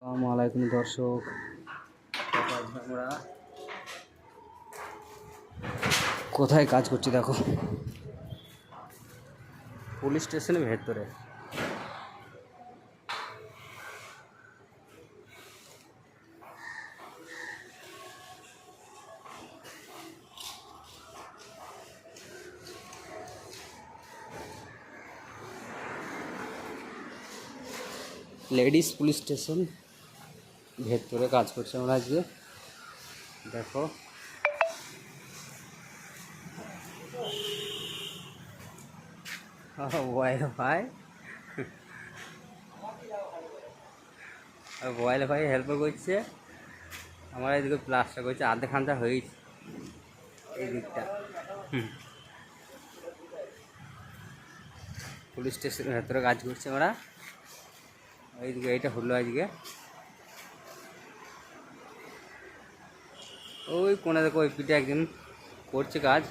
আসসালামু আলাইকুম দর্শক, আমরা কোথায় কাজ করছি দেখো, পুলিশ স্টেশনের ভেতরে। লেডিস পুলিশ স্টেশন ভেতরে কাজ করছে আমরা আজকে। দেখো ভাই ভাই হেল্প করছে। আমার এদিকে প্লাস্টার করছে, আধা খান্তা হয়েছে এই দিকটা। পুলিশ স্টেশনের ভেতরে কাজ করছে আমরা। এইদিকে এইটা হলো আজকে। ওই কোনা দেখো ওই পিঠে একজন করছে কাজ।